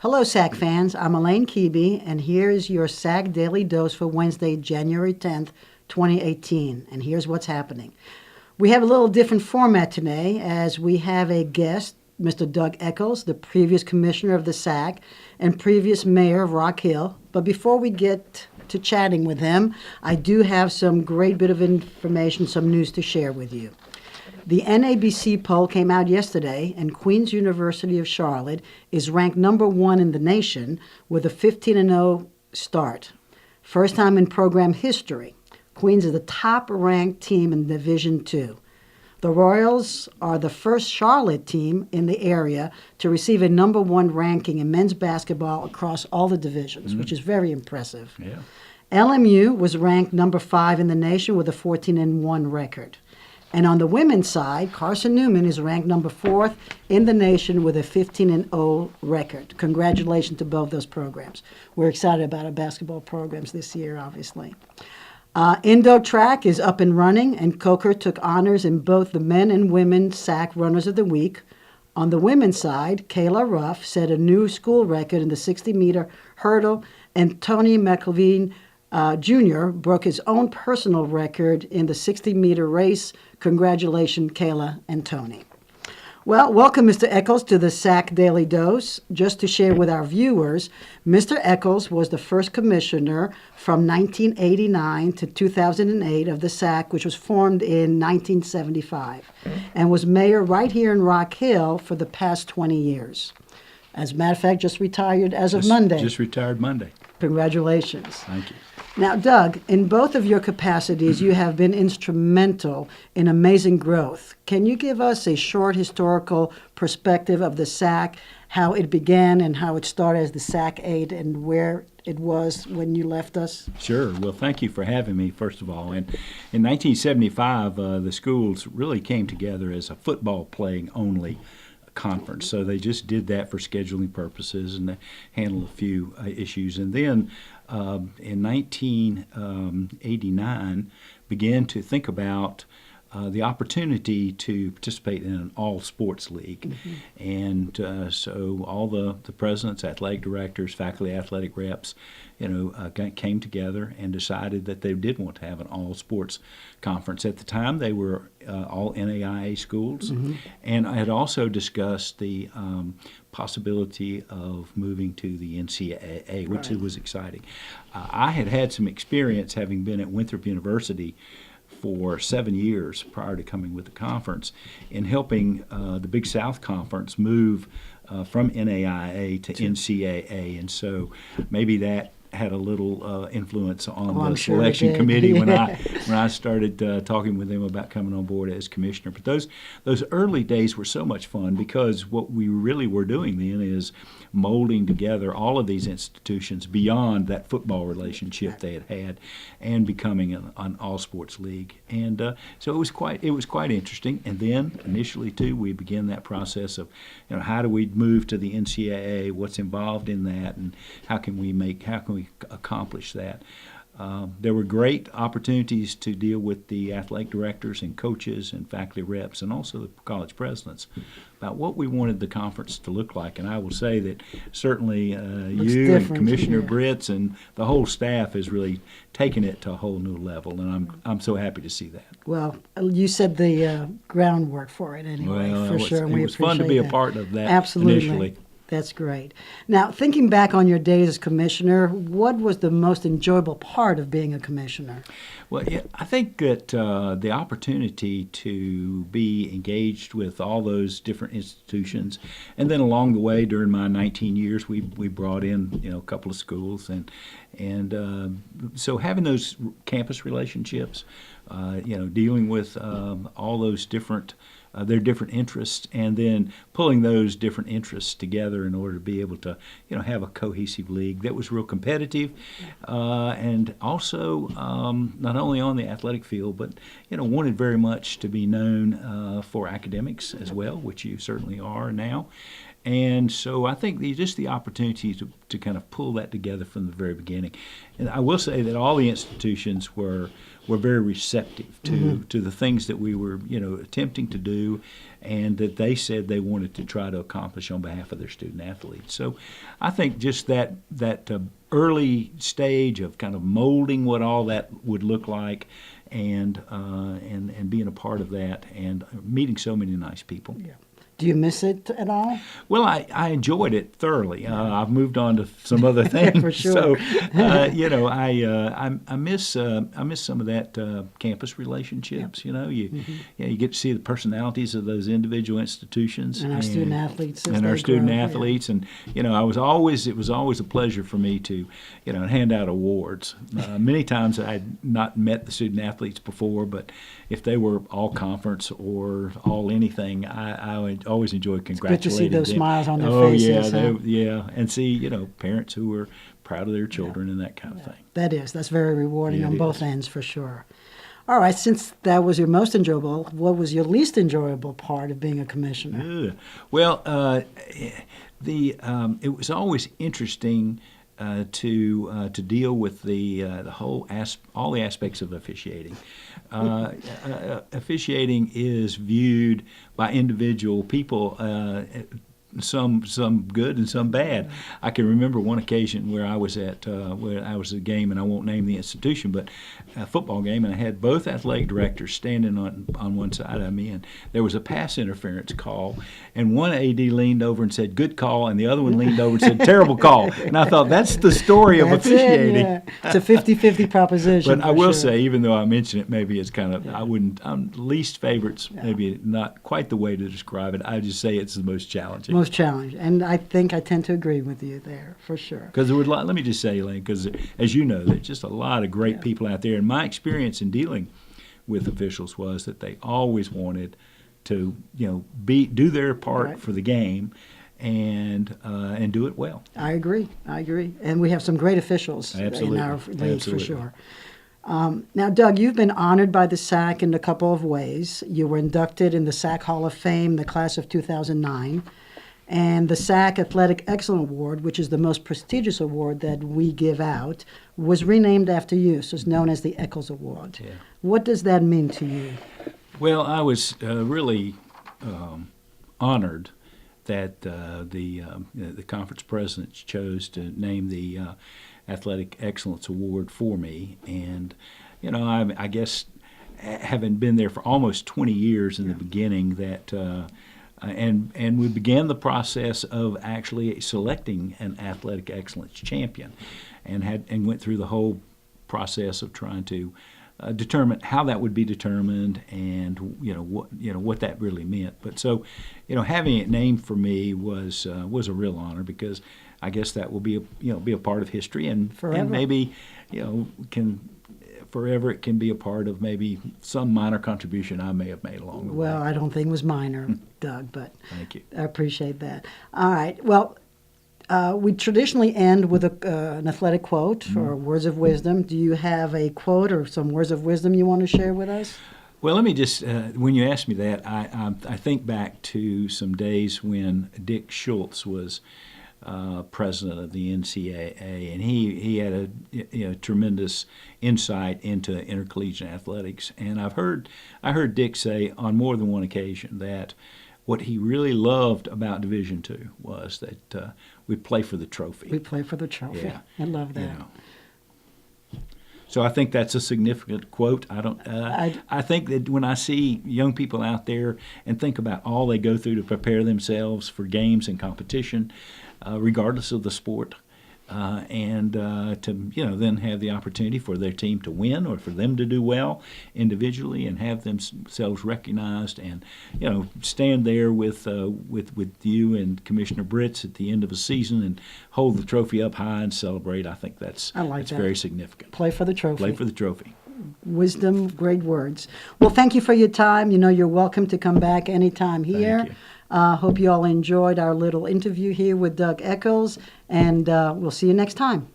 Hello, SAC fans. I'm Elaine Keeby, and here is your SAC Daily Dose for Wednesday, January 10th, 2018. And here's what's happening. We have a little different format today, as we have a guest, Mr. Doug Eccles, the previous commissioner of the SAC and previous mayor of Rock Hill. But before we get to chatting with him, I do have some great bit of information, some news to share with you. The NABC poll came out yesterday, and Queen's University of Charlotte is ranked number 1 in the nation with a 15-0 start. First time in program history. Queens is the top-ranked team in Division II. The Royals are the first Charlotte team in the area to receive a number 1 ranking in men's basketball across all the divisions, which is very impressive. Yeah. LMU was ranked number 5 in the nation with a 14-1 record. And on the women's side, Carson Newman is ranked number 4th in the nation with a 15-0 record. Congratulations to both those programs. We're excited about our basketball programs this year, obviously. Indoor track is up and running, and Coker took honors in both the men and women SAC Runners of the Week. On the women's side, Kayla Ruff set a new school record in the 60-meter hurdle, and Tony McLeveen Jr. broke his own personal record in the 60-meter race. Congratulations, Kayla and Tony. Well, welcome, Mr. Eccles, to the SAC Daily Dose. Just to share with our viewers, Mr. Eccles was the first commissioner from 1989 to 2008 of the SAC, which was formed in 1975, and was mayor right here in Rock Hill for the past 20 years. As a matter of fact, just retired as of Monday. Just retired Monday. Congratulations. Thank you. Now, Doug, in both of your capacities, you have been instrumental in amazing growth. Can you give us a short historical perspective of the SAC, how it began and how it started as the SAC 8 and where it was when you left us? Sure. Well, thank you for having me, first of all. And in 1975, the schools really came together as a football playing only conference. So they just did that for scheduling purposes and they handled a few issues. And then in 1989, began to think about the opportunity to participate in an all-sports league. And so all the presidents, athletic directors, faculty athletic reps, came together and decided that they did want to have an all-sports conference. At the time, they were all NAIA schools, and I had also discussed the possibility of moving to the NCAA, which was exciting. I had had some experience having been at Winthrop University for 7 years prior to coming with the conference in helping the Big South Conference move from NAIA to NCAA, and so maybe that had a little influence on the selection committee when I started talking with them about coming on board as commissioner. But those early days were so much fun because what we really were doing then is molding together all of these institutions beyond that football relationship they had and becoming an all sports league. And so it was quite interesting. And then initially too, we began that process of how do we move to the NCAA, what's involved in that, and how can we accomplish that. There were great opportunities to deal with the athletic directors and coaches and faculty reps and also the college presidents about what we wanted the conference to look like. And I will say that certainly you and Commissioner Britz and the whole staff has really taken it to a whole new level, and I'm so happy to see that. Well, you said the groundwork for it anyway, for sure. And it was fun to be a part of that. Absolutely. Initially. That's great. Now, thinking back on your days as commissioner, what was the most enjoyable part of being a commissioner? Well, I think that the opportunity to be engaged with all those different institutions, and then along the way during my 19 years, we brought in a couple of schools, and so having those campus relationships, dealing with all those different their different interests, and then pulling those different interests together in order to be able to, have a cohesive league that was real competitive, and also not only on the athletic field, but wanted very much to be known for academics as well, which you certainly are now. And so I think just the opportunity to kind of pull that together from the very beginning. And I will say that all the institutions were very receptive to the things that we were, attempting to do, and that they said they wanted to try to accomplish on behalf of their student athletes. So I think just that early stage of kind of molding what all that would look like, and being a part of that, and meeting so many nice people. Yeah. Do you miss it at all? Well, I enjoyed it thoroughly. I've moved on to some other things. For sure. So, I miss some of that campus relationships. Yep. You get to see the personalities of those individual institutions and our student athletes. And our student athletes, and it was always a pleasure for me to hand out awards. Many times I had not met the student athletes before, but if they were all conference or all anything, I would always enjoy congratulating good to see those them. smiles on their faces. faces. And see parents who were proud of their children and that kind of thing. That's very rewarding on both is. ends, for sure. All right, since that was your most enjoyable, what was your least enjoyable part of being a commissioner? Well, it was always interesting to deal with the whole all the aspects of officiating. Officiating is viewed by individual people, some good and some bad. I can remember one occasion where I was at a game, and I won't name the institution, but a football game, and I had both athletic directors standing on one side of me, and there was a pass interference call, and one AD leaned over and said, "Good call," and the other one leaned over and said, "Terrible call." And I thought, that's the story of officiating. It's a 50-50 proposition. But I will say, even though I mention it, maybe it's kind of, least favorites, maybe not quite the way to describe it. I just say it's the most challenging. Most challenging. And I think I tend to agree with you there, for sure. Because let me just say, Elaine, because as you know, there's just a lot of great people out there. And my experience in dealing with officials was that they always wanted to, do their part for the game, and do it well. I agree. And we have some great officials in our league, for sure. Now, Doug, you've been honored by the SAC in a couple of ways. You were inducted in the SAC Hall of Fame, the class of 2009, and the SAC Athletic Excellence Award, which is the most prestigious award that we give out, was renamed after you, so it's known as the Eccles Award. Yeah. What does that mean to you? Well, I was really honored that the conference presidents chose to name the Athletic Excellence Award for me. And, I guess having been there for almost 20 years in the beginning, that and we began the process of actually selecting an Athletic Excellence champion, and went through the whole process of trying to determine how that would be determined, and what that really meant. But so, having it named for me was a real honor, because I guess that will be a part of history, and forever. And maybe forever it can be a part of maybe some minor contribution I may have made along the way. Well, I don't think it was minor, Doug, but Thank you. I appreciate that. All right. Well, we traditionally end with an athletic quote or words of wisdom. Do you have a quote or some words of wisdom you want to share with us? Well, let me just, when you ask me that, I think back to some days when Dick Schultz was president of the NCAA, and he had a tremendous insight into intercollegiate athletics. And I heard Dick say on more than one occasion that what he really loved about Division II was that we play for the trophy. We play for the trophy. Yeah. I love that. So I think that's a significant quote. I think that when I see young people out there and think about all they go through to prepare themselves for games and competition, regardless of the sport, and to then have the opportunity for their team to win or for them to do well individually and have themselves recognized, and stand there with you and Commissioner Britz at the end of a season and hold the trophy up high and celebrate. I think that's very significant. Play for the trophy. Play for the trophy. Wisdom, great words. Well, thank you for your time. You're welcome to come back anytime here. Thank you. Hope you all enjoyed our little interview here with Doug Eccles, and we'll see you next time.